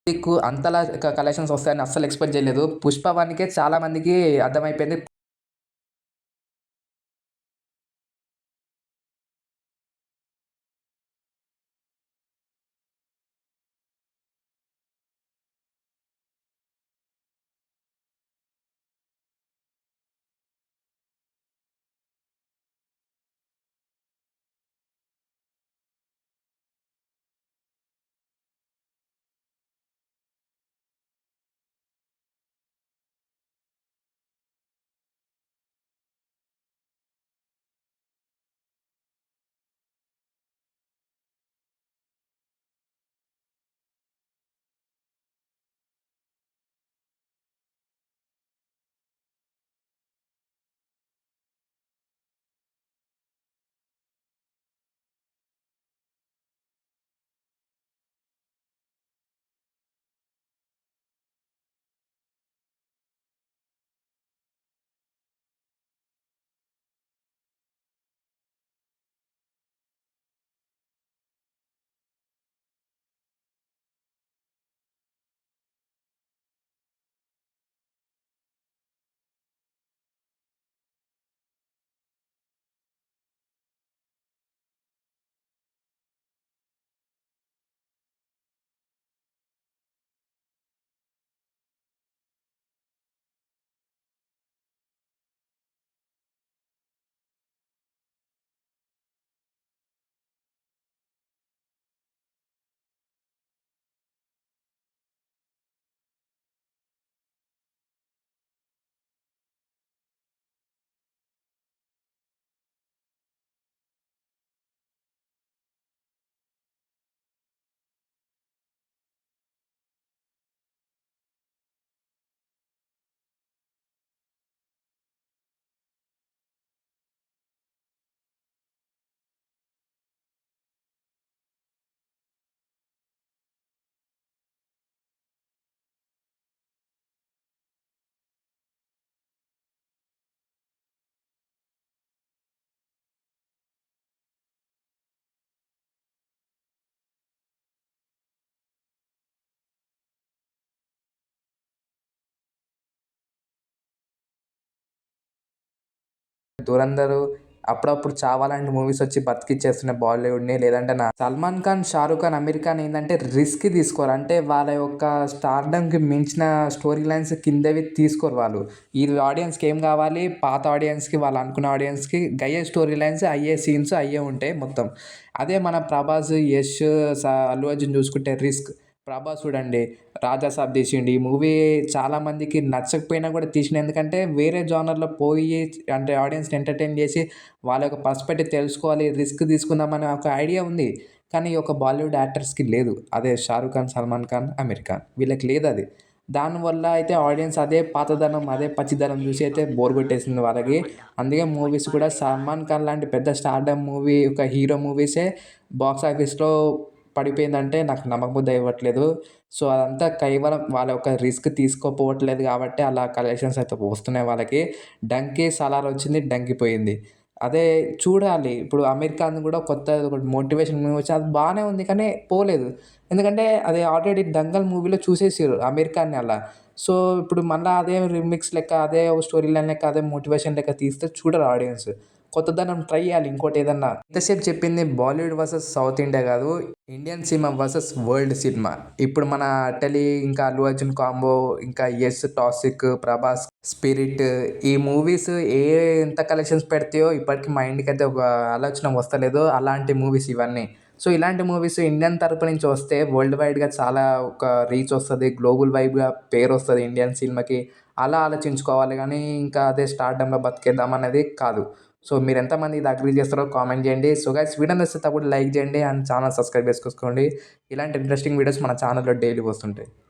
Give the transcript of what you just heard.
మీకు అంతలా కలెక్షన్స్ వస్తాయని అస్సలు ఎక్స్‌పెక్ట్ చేయలేదు. 'పుష్ప 1'కే చాలా మందికి అర్థమైపోయింది. ధురంధర్ అప్పుడప్పుడు చావాలాంటి మూవీస్ వచ్చి బతికిచ్చేస్తున్నాయి బాలీవుడ్‌ని. లేదంటే 'సల్మాన్ ఖాన్', 'షారుఖ్ ఖాన్', 'అమీర్ ఖాన్' ఏందంటే రిస్క్ తీసుకోరు. అంటే వాళ్ళ యొక్క స్టార్డమ్‌కి మించిన స్టోరీ లైన్స్ కిందవి తీసుకోరు వాళ్ళు. ఈ ఆడియన్స్‌కి ఏం కావాలి, పాత ఆడియన్స్‌కి వాళ్ళు అనుకున్న ఆడియన్స్‌కి గయ్యే స్టోరీ లైన్స్, అయ్యే సీన్స్ అయ్యే ఉంటాయి మొత్తం. అదే మన 'ప్రభాస్', 'యష్', 'అల్లు అర్జున్' చూసుకుంటే రిస్క్. 'ప్రభాస్' చూడండి 'రాజాసాబ్' తీసిండు. ఈ మూవీ చాలా మందికి నచ్చకపోయినా కూడా తీసిండు. ఎందుకంటే వేరే జోనర్‌లో పోయి అంటే ఆడియన్స్‌ని ఎంటర్‌టైన్ చేసి వాళ్ళ యొక్క పర్స్పెక్టివ్ తెలుసుకోవాలి, రిస్క్ తీసుకుందామనే ఒక ఐడియా ఉంది. కానీ ఈ యొక్క బాలీవుడ్ యాక్టర్స్‌కి లేదు. అదే 'షారుఖ్ ఖాన్', 'సల్మాన్ ఖాన్', 'అమీర్ ఖాన్' వీళ్ళకి లేదది. దానివల్ల అయితే ఆడియన్స్ అదే పాతదనం, అదే పచ్చిదనం చూసి అయితే బోర్ కొట్టేసింది వాళ్ళకి. అందుకే మూవీస్ కూడా 'సల్మాన్ ఖాన్' లాంటి పెద్ద స్టార్డమ్ మూవీ, ఒక హీరో మూవీసే బాక్స్ ఆఫీస్‌లో పడిపోయిందంటే నాకు నమ్మబుద్ధి అవ్వట్లేదు. సో, అదంతా కేవలం వాళ్ళ యొక్క రిస్క్ తీసుకోపోవట్లేదు కాబట్టే అలా కలెక్షన్స్ అయితే వస్తున్నాయి వాళ్ళకి. 'డంకీ', 'సలార్' వచ్చింది, డంకిపోయింది. అదే చూడాలి. ఇప్పుడు 'అమీర్ ఖాన్‌ది' కూడా కొత్తది ఒకటి మోటివేషన్ మూవీ వచ్చి అది బానే ఉంది. కానీ పోలేదు. ఎందుకంటే అది ఆల్రెడీ 'దంగల్' మూవీలో చూసేసిర్రు 'అమీర్ ఖాన్‌ని' అలా. సో, ఇప్పుడు మళ్ళా అదే రీమిక్స్ లెక్క, అదే స్టోరీ లైన్ లెక్క, అదే మోటివేషన్ లెక్క తీస్తే చూడరు ఆడియన్స్. కొత్తదనం ట్రై చేయాలి ఇంకోటేదన్నా. ఇంతసేపు చెప్పింది బాలీవుడ్ వర్సెస్ సౌత్ ఇండియా కాదు. Indian cinema versus world cinema. ఇప్పుడు మన ఇంకా 'అల్లు అర్జున్' కాంబో, ఇంకా 'యష్', 'టాక్సిక్', 'ప్రభాస్', 'స్పిరిట్' ఈ మూవీస్ ఎంత కలెక్షన్స్ పెడతాయో ఇప్పటికి మా ఇంటికైతే ఒక ఆలోచన వస్తలేదు. అలాంటి మూవీస్ ఇవన్నీ. సో, ఇలాంటి మూవీస్ ఇండియన్ తరపు నుంచి వస్తే వరల్డ్ వైడ్‌గా చాలా ఒక రీచ్ వస్తది. గ్లోబల్ వైబ్‌గా పేరొస్తది ఇండియన్ సినిమాకి. అలా ఆలోచించుకోవాలి గానీ, ఇంకా అదే స్టార్డమ్‌లో బతికేద్దాం అనేది కాదు. సో, మీరెంతమంది ఇది అగ్రీ చేస్తారో కామెంట్ చేయండి. సో, గైస్ వీడియో నచ్చితే తప్పకుండా లైక్ చేయండి అండ్ ఛానల్ సబ్స్క్రైబ్ చేసుకోండి. ఇలాంటి ఇంట్రెస్టింగ్ వీడియోస్ మన ఛానల్‌లో డైలీ వస్తుంటాయి.